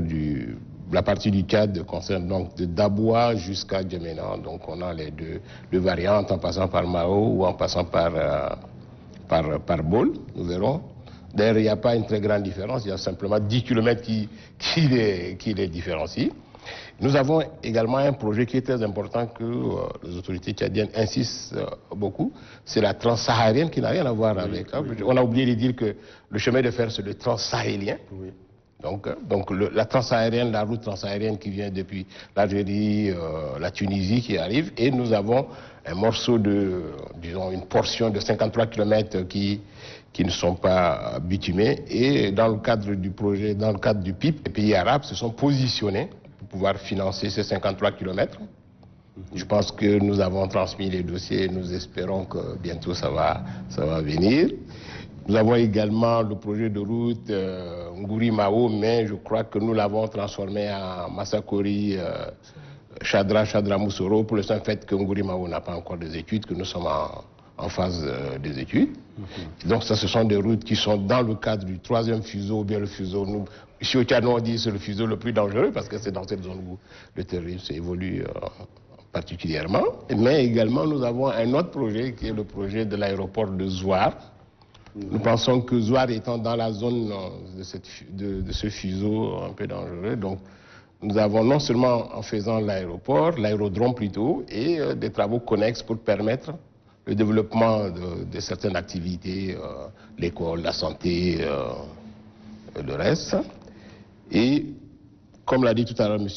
la partie du Tchad concerne donc de Daboua jusqu'à Djamena. Donc, on a les deux variantes, en passant par Mao ou en passant par Bol, nous verrons. D'ailleurs, il n'y a pas une très grande différence, il y a simplement 10 km qui les différencient. Nous avons également un projet qui est très important que les autorités tchadiennes insistent beaucoup, c'est la transsaharienne qui n'a rien à voir avec. On a oublié de dire que le chemin de fer c'est le transsahélien. Oui. Donc la transsaharienne, la route transsaharienne qui vient depuis l'Algérie, la Tunisie qui arrive, et nous avons un morceau disons une portion de 53 km qui ne sont pas bitumés, et dans le cadre du projet, dans le cadre du PIP, les pays arabes se sont positionnés pour pouvoir financer ces 53 km. Je pense que nous avons transmis les dossiers et nous espérons que bientôt ça va venir. Nous avons également le projet de route Ngouri-Mao, mais je crois que nous l'avons transformé en Massakori, Chadra-Moussoro, pour le simple fait que Ngouri-Mao n'a pas encore des études, que nous sommes en phase des études. Donc ça, ce sont des routes qui sont dans le cadre du 3e fuseau, ou bien le fuseau. Ici au Tchad, on dit que c'est le fuseau le plus dangereux, parce que c'est dans cette zone où le terrorisme évolue particulièrement, mais également nous avons un autre projet qui est le projet de l'aéroport de Zouar. Nous pensons que Zouar étant dans la zone de ce fuseau un peu dangereux, donc nous avons non seulement en faisant l'aérodrome plutôt, et des travaux connexes pour permettre le développement de certaines activités, l'école, la santé, le reste. Et comme l'a dit tout à l'heure M.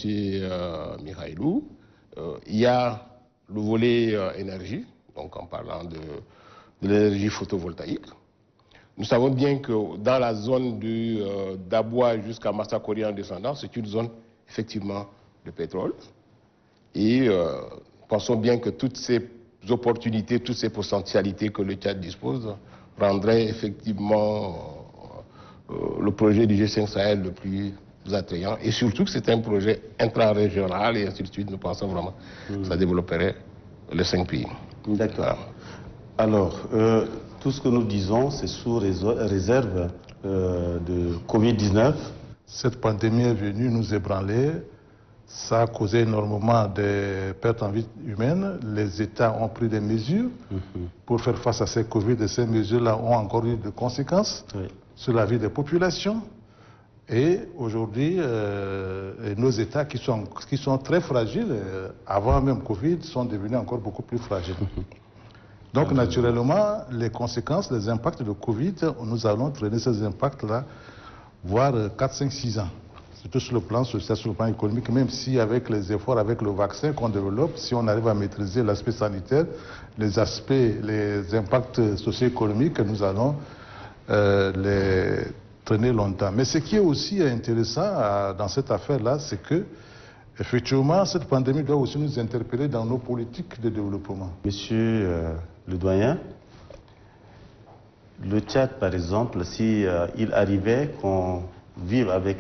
Mikhailou, il y a le volet énergie, donc en parlant de l'énergie photovoltaïque. Nous savons bien que dans la zone d'Aboua jusqu'à Massakori en descendant, c'est une zone effectivement de pétrole. Et pensons bien que toutes ces opportunités, toutes ces potentialités que le Tchad dispose rendraient effectivement le projet du G5 Sahel le plus attrayant. Et surtout que c'est un projet intra-régional et ainsi de suite. Nous pensons vraiment que ça développerait les 5 pays. D'accord. Alors, tout ce que nous disons, c'est sous réserve de Covid-19. Cette pandémie est venue nous ébranler. Ça a causé énormément de pertes en vie humaine. Les États ont pris des mesures pour faire face à ces Covid et ces mesures-là ont encore eu des conséquences sur la vie des populations. Et aujourd'hui, nos États qui sont très fragiles, avant même Covid, sont devenus encore beaucoup plus fragiles. Donc naturellement, les conséquences, les impacts de Covid, nous allons traîner ces impacts-là, voire 4, 5, 6 ans. Surtout sur le plan social, sur le plan économique, même si avec les efforts, avec le vaccin qu'on développe, si on arrive à maîtriser l'aspect sanitaire, les impacts socio-économiques, nous allons les traîner longtemps. Mais ce qui est aussi intéressant dans cette affaire-là, c'est que, effectivement, cette pandémie doit aussi nous interpeller dans nos politiques de développement. Monsieur le doyen, le Tchad, par exemple, si il arrivait qu'on vive avec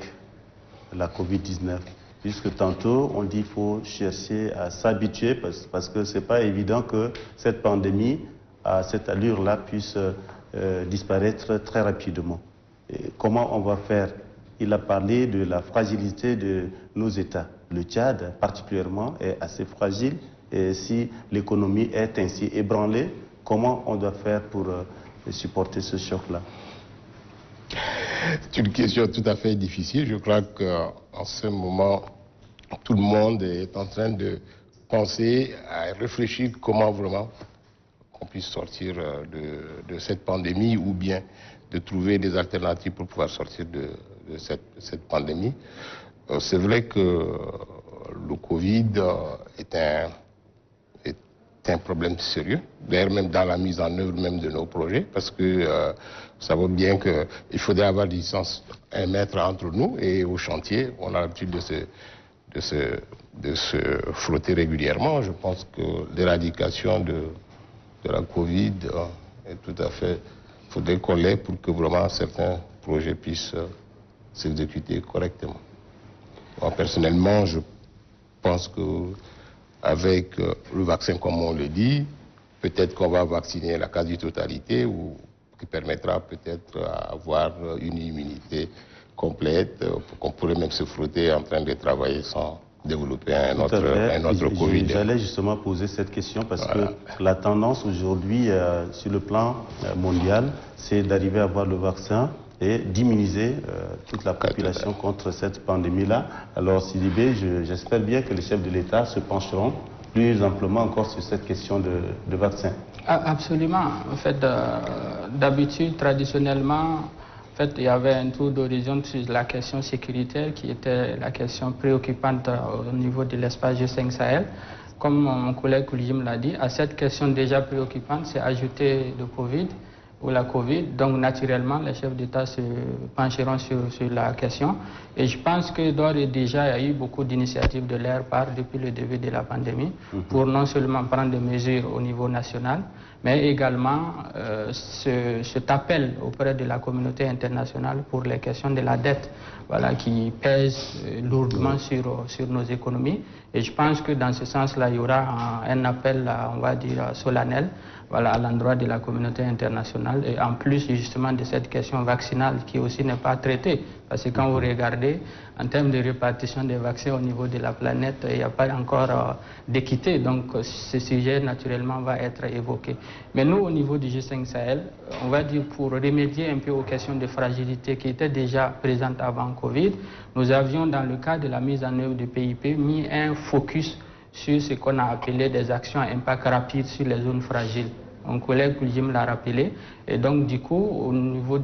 la Covid-19, puisque tantôt on dit qu'il faut chercher à s'habituer parce que ce n'est pas évident que cette pandémie, à cette allure-là, puisse disparaître très rapidement. Et comment on va faire? Il a parlé de la fragilité de nos États. Le Tchad, particulièrement, est assez fragile. Et si l'économie est ainsi ébranlée, comment on doit faire pour supporter ce choc-là? C'est une question tout à fait difficile. Je crois qu'en ce moment, tout le monde est en train de penser, à réfléchir comment vraiment on puisse sortir de cette pandémie ou bien de trouver des alternatives pour pouvoir sortir de cette pandémie. C'est vrai que le Covid est un problème sérieux, d'ailleurs même dans la mise en œuvre même de nos projets, parce que nous savons bien qu'il faudrait avoir des distances 1 mètre entre nous et au chantier, on a l'habitude de se frotter régulièrement. Je pense que l'éradication de la Covid est tout à fait... Il faudrait qu'on l'ait pour que vraiment certains projets puissent s'exécuter correctement. Moi, personnellement, je pense qu'avec le vaccin, comme on le dit, peut-être qu'on va vacciner la quasi-totalité ou qui permettra peut-être d'avoir une immunité complète, qu'on pourrait même se frotter en train de travailler sans développer un autre Covid. J'allais justement poser cette question parce que la tendance aujourd'hui sur le plan mondial, c'est d'arriver à avoir le vaccin et d'immuniser toute la population contre cette pandémie-là. Alors Sidibé, j'espère bien que les chefs de l'État se pencheront plus amplement encore sur cette question de vaccin. Absolument. En fait, d'habitude, traditionnellement, en fait, il y avait un tour d'horizon sur la question sécuritaire qui était la question préoccupante au niveau de l'espace G5 Sahel. Comme mon collègue Koulijim l'a dit, à cette question déjà préoccupante, c'est ajouter le Covid ou la Covid. Donc naturellement, les chefs d'État se pencheront sur la question. Et je pense que d'ores et déjà, il y a eu beaucoup d'initiatives de leur part depuis le début de la pandémie pour non seulement prendre des mesures au niveau national, mais également cet appel auprès de la communauté internationale pour les questions de la dette, voilà, qui pèse lourdement sur nos économies. Et je pense que dans ce sens-là, il y aura un appel, on va dire, solennel, voilà, à l'endroit de la communauté internationale, et en plus justement de cette question vaccinale qui aussi n'est pas traitée. Parce que quand vous regardez, en termes de répartition des vaccins au niveau de la planète, il n'y a pas encore d'équité. Donc ce sujet, naturellement, va être évoqué. Mais nous, au niveau du G5 Sahel, on va dire pour remédier un peu aux questions de fragilité qui étaient déjà présentes avant Covid, nous avions, dans le cadre de la mise en œuvre du PIP, mis un focus sur ce qu'on a appelé des actions à impact rapide sur les zones fragiles. Mon collègue Jim l'a rappelé. Et donc, du coup, au niveau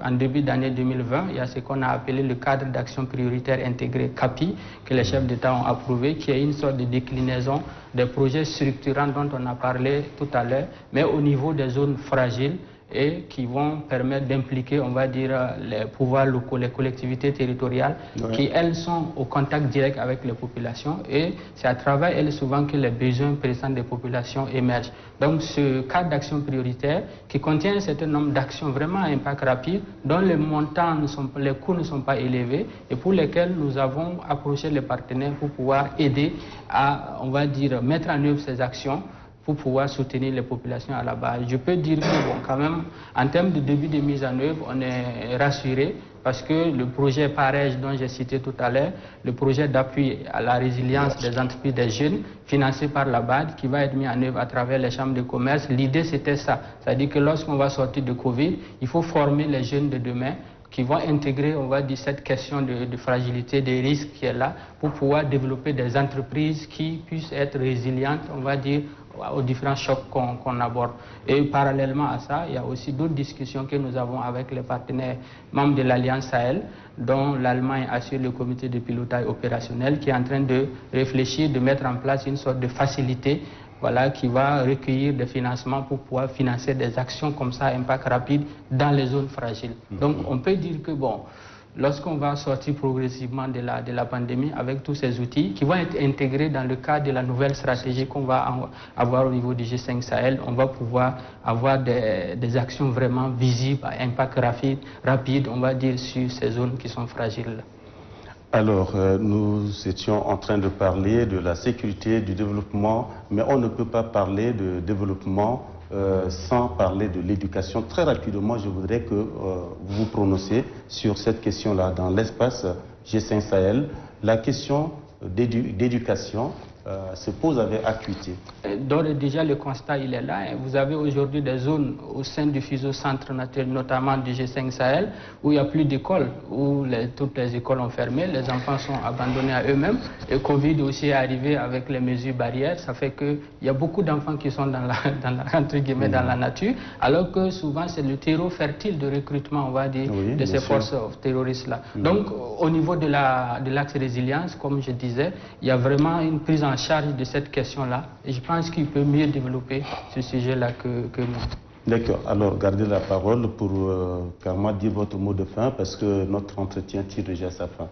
en début d'année 2020, il y a ce qu'on a appelé le cadre d'action prioritaire intégré CAPI, que les chefs d'État ont approuvé, qui est une sorte de déclinaison des projets structurants dont on a parlé tout à l'heure, mais au niveau des zones fragiles, et qui vont permettre d'impliquer, on va dire, les pouvoirs locaux, les collectivités territoriales, qui, elles, sont au contact direct avec les populations. Et c'est à travers elles, souvent, que les besoins présents des populations émergent. Donc, ce cadre d'action prioritaire, qui contient un certain nombre d'actions vraiment à impact rapide, dont les montants, les coûts ne sont pas élevés, et pour lesquels nous avons approché les partenaires pour pouvoir aider à, on va dire, mettre en œuvre ces actions, pour pouvoir soutenir les populations à la base. Je peux dire que, bon, quand même, en termes de début de mise en œuvre, on est rassuré parce que le projet PAREJ dont j'ai cité tout à l'heure, le projet d'appui à la résilience des entreprises des jeunes, financé par la BAD, qui va être mis en œuvre à travers les chambres de commerce, l'idée c'était ça. C'est-à-dire que lorsqu'on va sortir de Covid, il faut former les jeunes de demain qui vont intégrer, on va dire, cette question de fragilité, des risques qui est là, pour pouvoir développer des entreprises qui puissent être résilientes, on va dire, aux différents chocs qu'on aborde. Et parallèlement à ça, il y a aussi d'autres discussions que nous avons avec les partenaires membres de l'Alliance Sahel, dont l'Allemagne assure le comité de pilotage opérationnel, qui est en train de réfléchir, de mettre en place une sorte de facilité, voilà, qui va recueillir des financements pour pouvoir financer des actions comme ça, impact rapide, dans les zones fragiles. Donc on peut dire que, bon, lorsqu'on va sortir progressivement de la pandémie avec tous ces outils qui vont être intégrés dans le cadre de la nouvelle stratégie qu'on va avoir au niveau du G5 Sahel, on va pouvoir avoir des actions vraiment visibles, à impact rapide, on va dire, sur ces zones qui sont fragiles. Alors, nous étions en train de parler de la sécurité, du développement, mais on ne peut pas parler de développement sans parler de l'éducation. Très rapidement, je voudrais que vous vous prononciez sur cette question-là. Dans l'espace G5 Sahel, la question d'éducation se pose avec acuité. D'ores et déjà, le constat, il est là. Vous avez aujourd'hui des zones au sein du fuseau centre naturel, notamment du G5 Sahel, où il n'y a plus d'écoles, où toutes les écoles ont fermé, les enfants sont abandonnés à eux-mêmes. Le Covid aussi est arrivé avec les mesures barrières. Ça fait qu'il y a beaucoup d'enfants qui sont dans la nature, alors que souvent, c'est le terreau fertile de recrutement, on va dire, de ces forces terroristes-là. Donc, au niveau de l'axe résilience, comme je disais, il y a vraiment une prise en charge de cette question-là. Et je pense qu'il peut mieux développer ce sujet-là que moi. D'accord. Alors, gardez la parole pour carrément dire votre mot de fin, parce que notre entretien tire déjà à sa fin.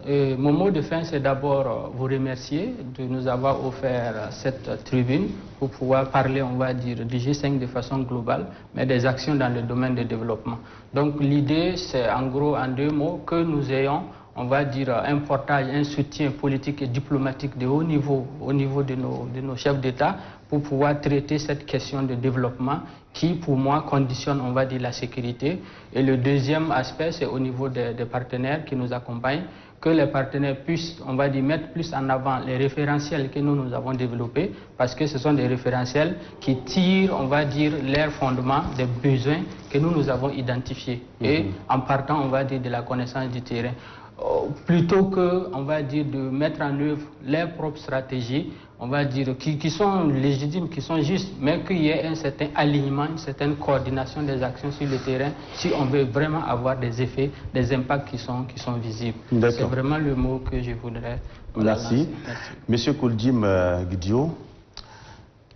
Mon mot de fin, c'est d'abord vous remercier de nous avoir offert cette tribune pour pouvoir parler, on va dire, du G5 de façon globale, mais des actions dans le domaine du développement. Donc l'idée, c'est en gros, en deux mots, que nous ayons, on va dire, un portage, un soutien politique et diplomatique de haut niveau, au niveau de nos chefs d'État, pour pouvoir traiter cette question de développement qui, pour moi, conditionne, on va dire, la sécurité. Et le deuxième aspect, c'est au niveau des partenaires qui nous accompagnent, que les partenaires puissent, on va dire, mettre plus en avant les référentiels que nous avons développés, parce que ce sont des référentiels qui tirent, on va dire, leur fondement des besoins que nous avons identifiés. Et en partant, on va dire, de la connaissance du terrain. Plutôt que, on va dire, de mettre en œuvre leurs propres stratégies, on va dire, qui sont légitimes, qui sont justes, mais qu'il y ait un certain alignement, une certaine coordination des actions sur le terrain, si on veut vraiment avoir des effets, des impacts qui sont visibles. C'est vraiment le mot que je voudrais lancer. Merci. Monsieur Kouldjim Guidio,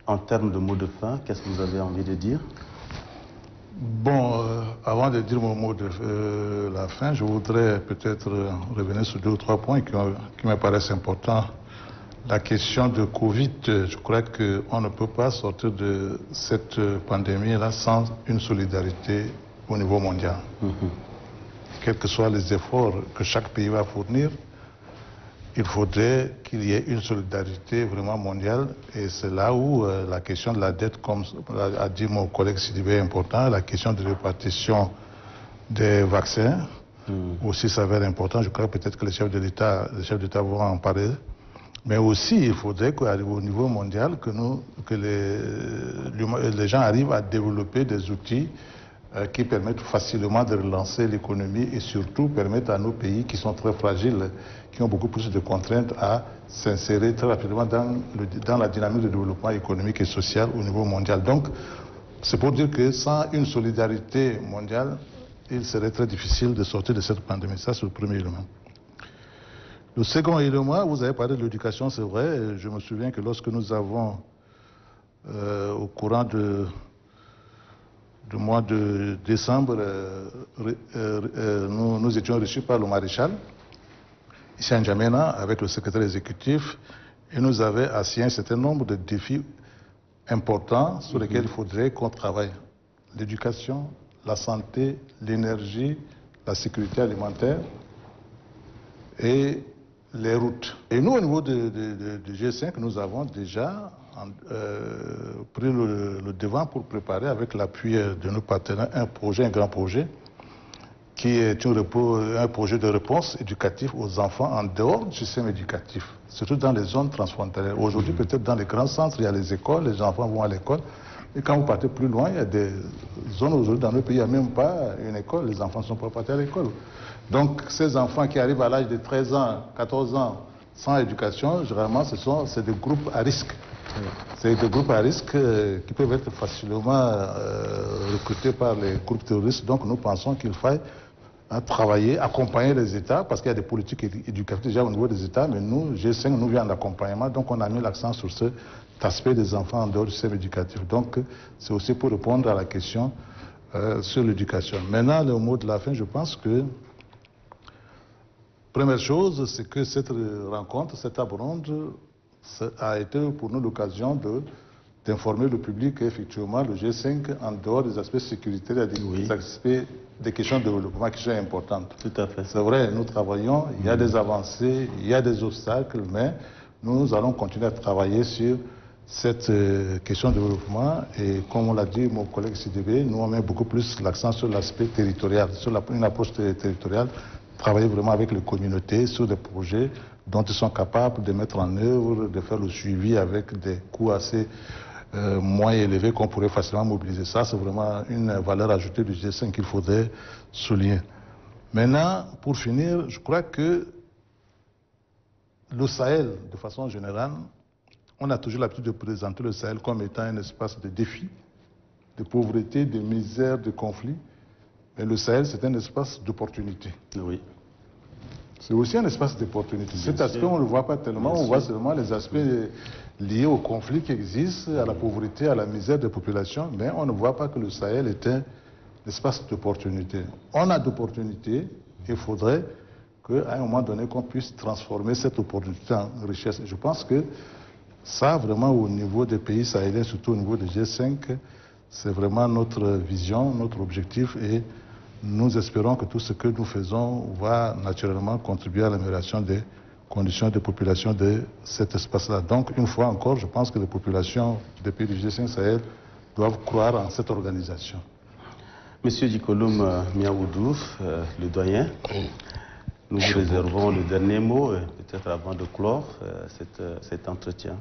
en termes de mots de fin, qu'est-ce que vous avez envie de dire? Bon, avant de dire mon mot de la fin, je voudrais peut-être revenir sur 2 ou 3 points qui me paraissent importants. La question de Covid, je crois qu'on ne peut pas sortir de cette pandémie-là sans une solidarité au niveau mondial. Quels que soient les efforts que chaque pays va fournir, il faudrait qu'il y ait une solidarité vraiment mondiale, et c'est là où la question de la dette, comme a dit mon collègue Sidibé, est importante, la question de répartition des vaccins, aussi s'avère important. Je crois peut-être que les chefs d'État vont en parler. Mais aussi, il faudrait qu'au niveau mondial, que les gens arrivent à développer des outils qui permettent facilement de relancer l'économie et surtout permettent à nos pays qui sont très fragiles, qui ont beaucoup plus de contraintes, à s'insérer très rapidement dans la dynamique de développement économique et social au niveau mondial. Donc, c'est pour dire que sans une solidarité mondiale, il serait très difficile de sortir de cette pandémie. Ça, c'est le premier élément. Le second élément, vous avez parlé de l'éducation, c'est vrai. Je me souviens que lorsque nous avons, au courant du mois de décembre, nous étions reçus par le maréchal, ici à N'Djamena, avec le secrétaire exécutif, et nous avait assigné un certain nombre de défis importants sur lesquels il faudrait qu'on travaille. L'éducation, la santé, l'énergie, la sécurité alimentaire et les routes. Et nous, au niveau du G5, nous avons déjà pris le devant pour préparer, avec l'appui de nos partenaires, un grand projet, qui est un projet de réponse éducative aux enfants en dehors du système éducatif, surtout dans les zones transfrontalières. Aujourd'hui, peut-être dans les grands centres, il y a les écoles, les enfants vont à l'école. Et quand vous partez plus loin, il y a des zones aujourd'hui dans nos pays, il n'y a même pas une école, les enfants ne sont pas partis à l'école. Donc ces enfants qui arrivent à l'âge de 13 ans, 14 ans, sans éducation, généralement c'est des groupes à risque. C'est des groupes à risque qui peuvent être facilement recrutés par les groupes terroristes. Donc nous pensons qu'il faille travailler, accompagner les États, parce qu'il y a des politiques éducatives déjà au niveau des États, mais nous, G5, nous vient d'accompagnement, donc on a mis l'accent sur cet aspect des enfants en dehors du système éducatif. Donc c'est aussi pour répondre à la question sur l'éducation. Maintenant, le mot de la fin, je pense que première chose, c'est que cette rencontre, cette table ronde, a été pour nous l'occasion d'informer le public qu'effectivement le G5, en dehors des aspects sécuritaires, il y a des aspects, des questions de développement qui sont importantes. Tout à fait. C'est vrai, nous travaillons, il y a des avancées, il y a des obstacles, mais nous allons continuer à travailler sur cette question de développement. Et comme on l'a dit, mon collègue CDB, nous on met beaucoup plus l'accent sur l'aspect territorial, sur une approche territoriale, travailler vraiment avec les communautés sur des projets dont ils sont capables de mettre en œuvre, de faire le suivi avec des coûts assez moins élevés qu'on pourrait facilement mobiliser. Ça, c'est vraiment une valeur ajoutée du G5 qu'il faudrait souligner. Maintenant, pour finir, je crois que le Sahel, de façon générale, on a toujours l'habitude de présenter le Sahel comme étant un espace de défis, de pauvreté, de misère, de conflit. Mais le Sahel, c'est un espace d'opportunité. Oui. C'est aussi un espace d'opportunité. Cet aspect, on ne le voit pas tellement, on voit seulement les aspects liés au conflit qui existent, à la pauvreté, à la misère des populations, mais on ne voit pas que le Sahel est un espace d'opportunité. On a d'opportunités, il faudrait qu'à un moment donné, qu'on puisse transformer cette opportunité en richesse. Et je pense que ça, vraiment, au niveau des pays sahéliens, surtout au niveau des G5, c'est vraiment notre vision, notre objectif, et nous espérons que tout ce que nous faisons va naturellement contribuer à l'amélioration des conditions de population de cet espace-là. Donc, une fois encore, je pense que les populations des pays du G5 Sahel doivent croire en cette organisation. Monsieur Dikoloum Miaoudou, le doyen, nous vous réservons le dernier mot, peut-être avant de clore cet entretien.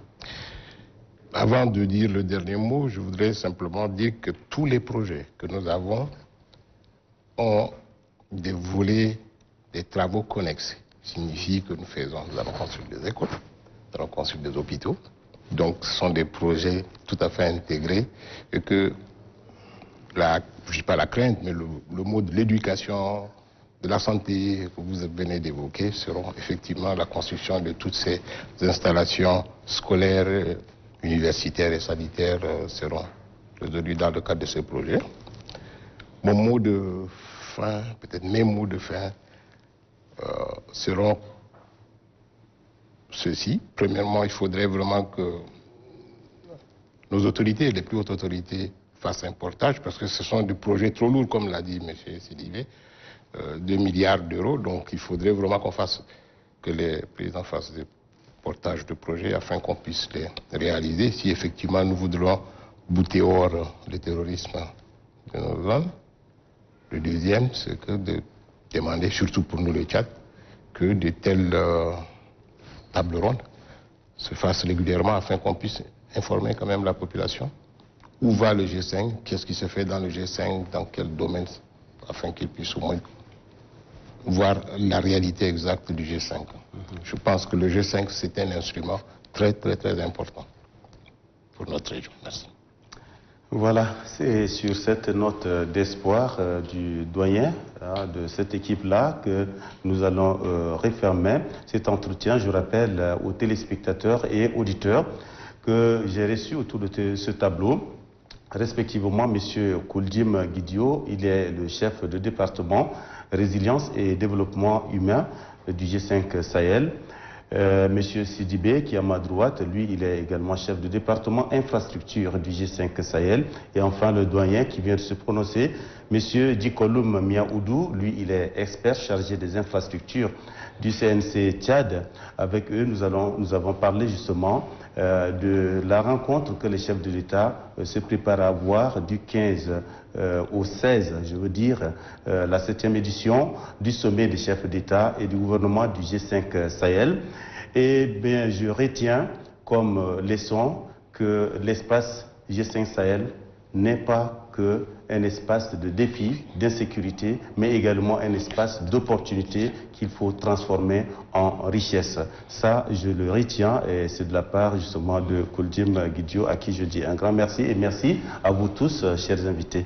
Avant de dire le dernier mot, je voudrais simplement dire que tous les projets que nous avons ont des volets, des travaux connexes. Signifie que nous allons construire des écoles, nous allons construire des hôpitaux. Donc ce sont des projets tout à fait intégrés et que, je ne dis pas la crainte, mais le mot de l'éducation, de la santé que vous venez d'évoquer seront effectivement la construction de toutes ces installations scolaires, universitaires et sanitaires seront résolues dans le cadre de ces projets. Mon mot de fin, peut-être mes mots de fin, seront ceux-ci. Premièrement, il faudrait vraiment que nos autorités, les plus hautes autorités, fassent un portage, parce que ce sont des projets trop lourds, comme l'a dit M. Sidivé, 2 milliards d'euros. Donc il faudrait vraiment que les présidents fassent des portages de projets afin qu'on puisse les réaliser si effectivement nous voudrons bouter hors le terrorisme de nos zones. Le deuxième, c'est que de demander, surtout pour nous le Tchad, que de telles tables rondes se fassent régulièrement afin qu'on puisse informer quand même la population. Où va le G5? Qu'est-ce qui se fait dans le G5? Dans quel domaine? Afin qu'ils puissent au moins voir la réalité exacte du G5. Je pense que le G5, c'est un instrument très, très, très important pour notre région. Merci. Voilà, c'est sur cette note d'espoir du doyen de cette équipe-là que nous allons refermer cet entretien. Je rappelle aux téléspectateurs et auditeurs que j'ai reçu autour de ce tableau, respectivement, M. Kouldjim Guidio, il est le chef de département Résilience et Développement Humain du G5 Sahel. Monsieur Sidibé, qui est à ma droite, lui, il est également chef de département infrastructure du G5 Sahel. Et enfin, le doyen qui vient de se prononcer, Monsieur Dikoloum Miaoudou, lui, il est expert chargé des infrastructures du CNC Tchad. Avec eux, nous avons parlé justement de la rencontre que les chefs de l'État se préparent à avoir du 15 au 16, je veux dire, la 7e édition du sommet des chefs d'État et du gouvernement du G5 Sahel. Et bien, je retiens comme leçon que l'espace G5 Sahel n'est pas qu'un espace de défi, d'insécurité, mais également un espace d'opportunité qu'il faut transformer en richesse. Ça, je le retiens et c'est de la part justement de Kouldjim Guidio à qui je dis un grand merci et merci à vous tous, chers invités.